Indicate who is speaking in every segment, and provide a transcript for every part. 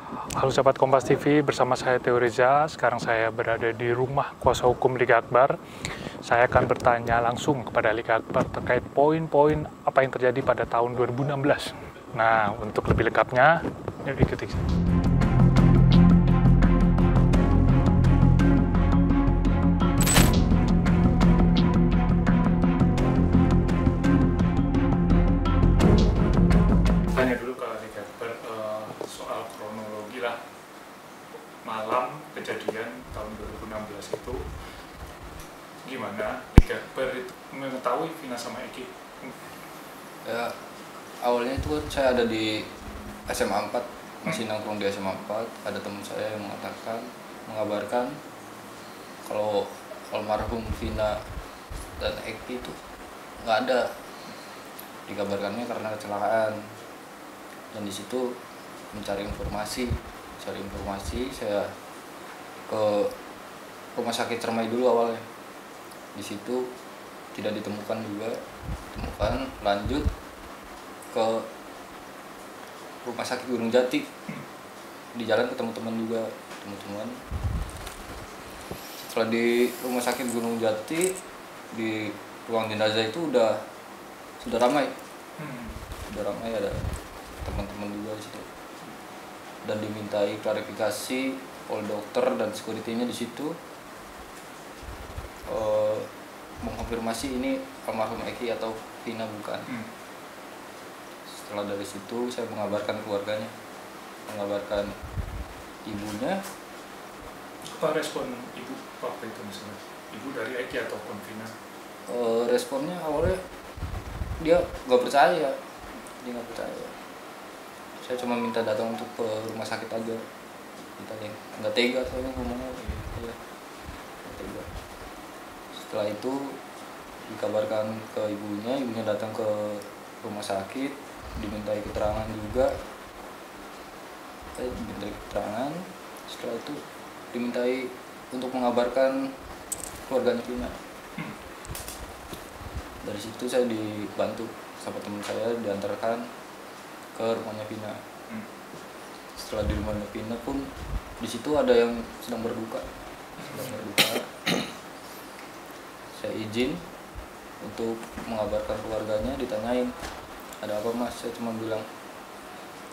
Speaker 1: Halo sahabat Kompas TV, bersama saya Theo Reza. Sekarang saya berada di rumah kuasa hukum Liga Akbar. Saya akan bertanya langsung kepada Liga Akbar terkait poin-poin apa yang terjadi pada tahun 2016. Nah, untuk lebih lengkapnya, yuk ikuti. Tanya dulu ke Liga Akbar soal kronologi lah. Malam kejadian tahun 2016 itu gimana Liga Akbar itu mengetahui Vina sama Eki?
Speaker 2: Ya, awalnya itu kan saya ada di SMA 4, masih nongkrong di SMA 4. Ada teman saya yang mengabarkan kalau almarhum Vina dan Eki itu nggak ada, dikabarkannya karena kecelakaan. Dan di situ mencari informasi, saya ke rumah sakit Cermai dulu awalnya. Di situ tidak ditemukan juga, lanjut ke rumah sakit Gunung Jati. Di jalan ketemu teman juga, teman. Setelah di rumah sakit Gunung Jati, di ruang jenazah itu sudah ramai. Ada teman-teman juga di situ. Dan dimintai klarifikasi oleh dokter dan security-nya di situ, mengkonfirmasi ini almarhum Eki atau Vina bukan. Setelah dari situ saya mengabarkan keluarganya, mengabarkan ibunya.
Speaker 1: Apa respon ibu waktu itu misalnya? Ibu dari Eki ataupun Vina?
Speaker 2: Responnya awalnya dia nggak percaya. Saya cuma minta datang untuk ke rumah sakit aja. Nggak tega saya ngomongnya. Nggak tega. Setelah itu dikabarkan ke ibunya datang ke rumah sakit, dimintai keterangan juga. Saya dimintai keterangan. Setelah itu dimintai untuk mengabarkan keluarganya Vina. Dari situ saya dibantu sama teman saya, diantarkan ke rumahnya Vina. Setelah di rumahnya Vina pun di situ ada yang sedang berduka. Saya izin untuk mengabarkan keluarganya, ditanyain ada apa mas, saya cuma bilang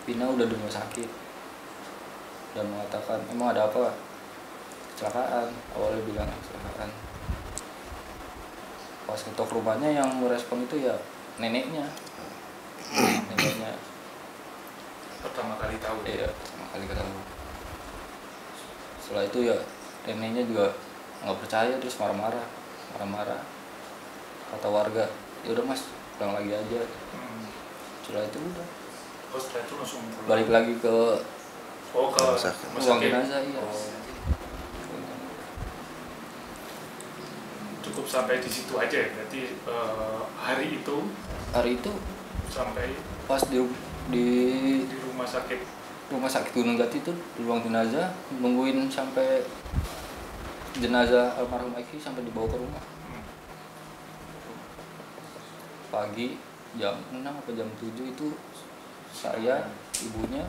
Speaker 2: Vina udah di rumah sakit, dan mengatakan emang ada apa, kecelakaan. Awalnya bilang kecelakaan. Pas ketok rumahnya yang merespon itu ya neneknya
Speaker 1: Pertama kali tahu?
Speaker 2: Iya, pertama kali ketemu. Setelah itu ya neneknya juga nggak percaya, terus marah-marah. Kata warga, ya udah mas, pulang lagi aja. Setelah itu udah.
Speaker 1: Setelah itu langsung pulang.
Speaker 2: Balik lagi ke
Speaker 1: ruang
Speaker 2: jenazah. Iya.
Speaker 1: Cukup sampai di situ aja ya? Berarti hari itu sampai
Speaker 2: pas di
Speaker 1: rumah sakit
Speaker 2: Gunung Jati itu, di ruang jenazah, nungguin sampai jenazah almarhum Eki sampai dibawa ke rumah. Pagi jam 6 atau jam 7 itu saya, ibunya,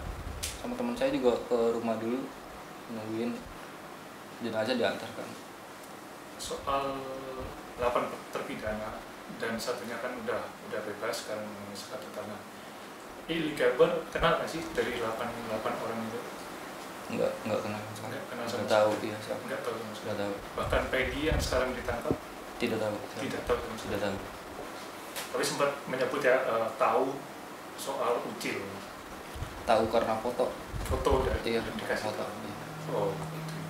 Speaker 2: sama teman saya juga ke rumah dulu nungguin jenazah diantarkan.
Speaker 1: Soal 8 terpidana dan satunya kan udah bebas sekarang satu tangan. Liga Akbar kenal nggak sih dari 8 orang itu?
Speaker 2: Enggak kenal.
Speaker 1: Nggak
Speaker 2: tahu.
Speaker 1: Bahkan Peggy yang sekarang ditangkap
Speaker 2: Tidak tahu.
Speaker 1: Tapi sempat menyebut ya, tahu soal Ucil.
Speaker 2: Tahu karena foto
Speaker 1: dari
Speaker 2: iya,
Speaker 1: dikasih
Speaker 2: foto.
Speaker 1: Oh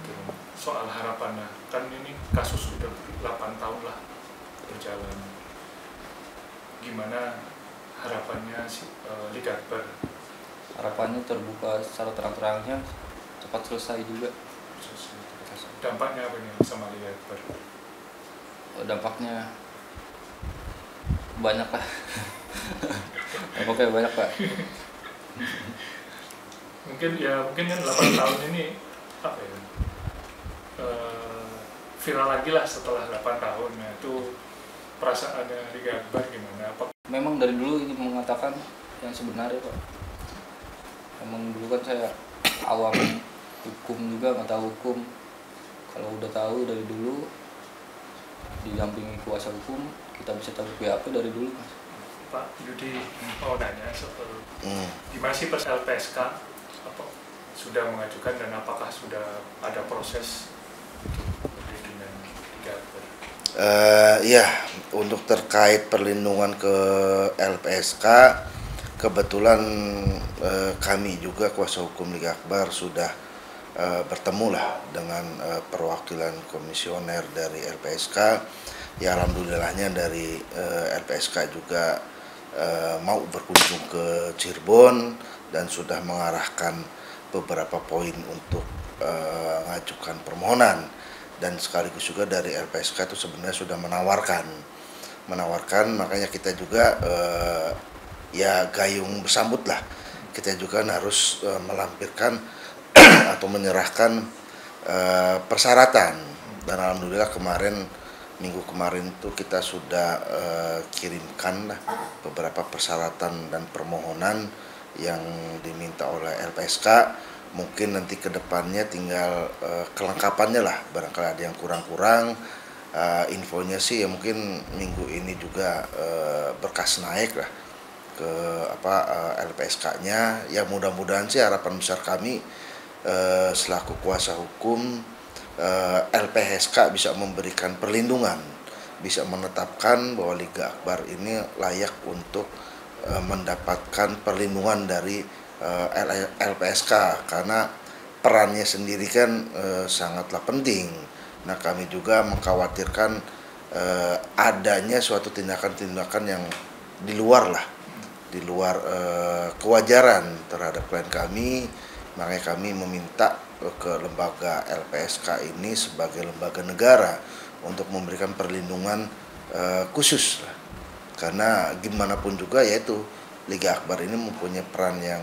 Speaker 1: gitu. Soal harapannya kan ini kasus sudah 8 tahun lah berjalan. Gimana harapannya Liga Akbar?
Speaker 2: Harapannya terbuka secara terang-terangnya, cepat selesai juga.
Speaker 1: Dampaknya apa nih sama Liga Akbar?
Speaker 2: Dampaknya banyak lah. Dampaknya banyak pak.
Speaker 1: Mungkin kan 8 tahun ini apa ya, viral lagi lah setelah 8 tahun. Nah, itu perasaannya Liga Akbar gimana?
Speaker 2: Memang dari dulu ingin mengatakan yang sebenarnya pak. Emang dulu kan saya awam hukum juga, nggak tahu hukum. Kalau udah tahu dari dulu, didampingi kuasa hukum, kita bisa tahu BAP dari dulu, Mas.
Speaker 1: Pak Yudi mau nanya gimana sih pas LPSK sudah mengajukan dan apakah sudah ada proses perizinan Liga Akbar?
Speaker 3: Ya, untuk terkait perlindungan ke LPSK, kebetulan kami juga kuasa hukum Liga Akbar sudah bertemu lah dengan perwakilan komisioner dari LPSK. Ya, alhamdulillahnya dari LPSK juga mau berkunjung ke Cirebon dan sudah mengarahkan beberapa poin untuk mengajukan permohonan, dan sekaligus juga dari LPSK itu sebenarnya sudah menawarkan, makanya kita juga ya gayung bersambut lah, kita juga harus melampirkan atau menyerahkan persyaratan, dan alhamdulillah minggu kemarin itu kita sudah kirimkan lah beberapa persyaratan dan permohonan yang diminta oleh LPSK. Mungkin nanti ke depannya tinggal kelengkapannya lah, barangkali ada yang kurang-kurang. Infonya sih ya mungkin minggu ini juga berkas naik lah ke LPSK-nya. Ya mudah-mudahan sih harapan besar kami selaku kuasa hukum LPSK bisa memberikan perlindungan, bisa menetapkan bahwa Liga Akbar ini layak untuk mendapatkan perlindungan dari LPSK, karena perannya sendiri kan sangatlah penting. Nah, kami juga mengkhawatirkan adanya suatu tindakan-tindakan yang di luar kewajaran terhadap klien kami. Makanya kami meminta ke lembaga LPSK ini sebagai lembaga negara untuk memberikan perlindungan khusus lah. Karena gimana pun juga yaitu Liga Akbar ini mempunyai peran yang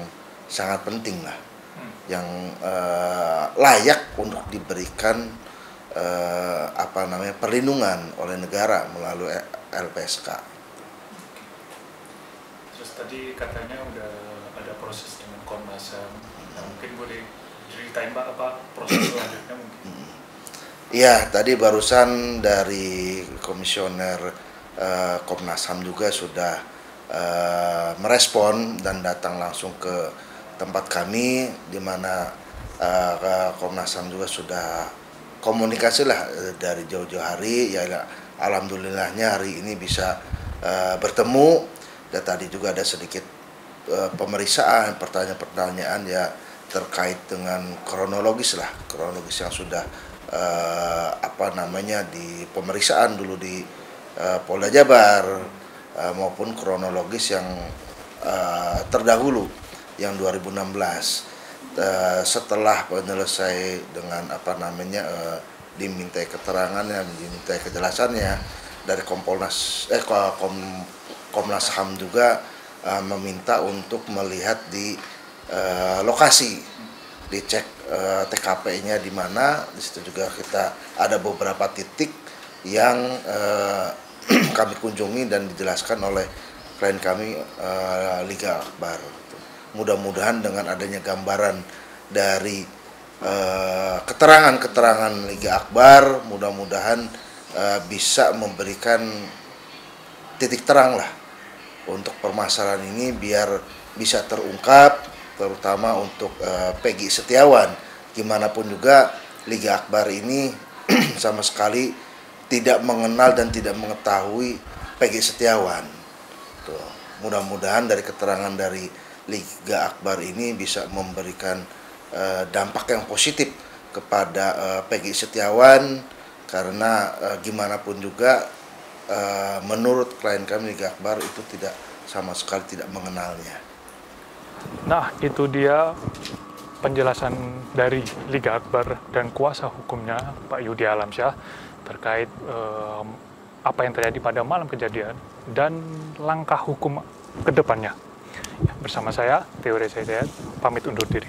Speaker 3: sangat penting lah, yang layak untuk diberikan perlindungan oleh negara melalui LPSK.
Speaker 1: Terus tadi katanya udah ada proses dengan Komnas HAM. Nah, mungkin boleh ceritain Pak apa proses selanjutnya mungkin?
Speaker 3: Iya, tadi barusan dari komisioner Komnas HAM juga sudah merespon dan datang langsung ke tempat kami, di mana Komnas HAM juga sudah komunikasi lah dari jauh-jauh hari. Ya, alhamdulillahnya hari ini bisa bertemu, dan tadi juga ada sedikit pemeriksaan, pertanyaan-pertanyaan ya terkait dengan kronologis yang sudah di pemeriksaan dulu di Polda Jabar, maupun kronologis yang terdahulu yang 2016. Setelah menyelesai dengan dimintai keterangannya, dimintai kejelasannya dari Komnas HAM juga meminta untuk melihat di lokasi, dicek TKP-nya di mana. Di situ juga kita ada beberapa titik yang kami kunjungi dan dijelaskan oleh klien kami Liga Akbar. Mudah-mudahan dengan adanya gambaran dari keterangan-keterangan Liga Akbar, mudah-mudahan bisa memberikan titik terang lah untuk permasalahan ini biar bisa terungkap, terutama untuk Peggy Setiawan. Gimana pun juga Liga Akbar ini sama sekali tidak mengenal dan tidak mengetahui Peggy Setiawan. Tuh, mudah-mudahan dari keterangan dari Liga Akbar ini bisa memberikan dampak yang positif kepada Peggy Setiawan, karena gimana pun juga menurut klien kami Liga Akbar itu sama sekali tidak mengenalnya.
Speaker 1: Nah, itu dia penjelasan dari Liga Akbar dan kuasa hukumnya Pak Yudi Alamsyah terkait apa yang terjadi pada malam kejadian dan langkah hukum ke depannya. Ya, bersama saya, Theo Reza Hidayat, pamit undur diri.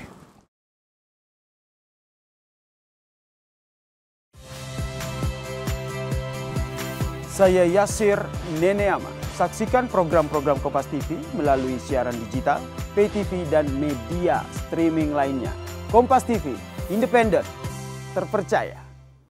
Speaker 4: Saya Yasir Neneama. Saksikan program-program Kompas TV melalui siaran digital, pay TV, dan media streaming lainnya. Kompas TV, independen, terpercaya.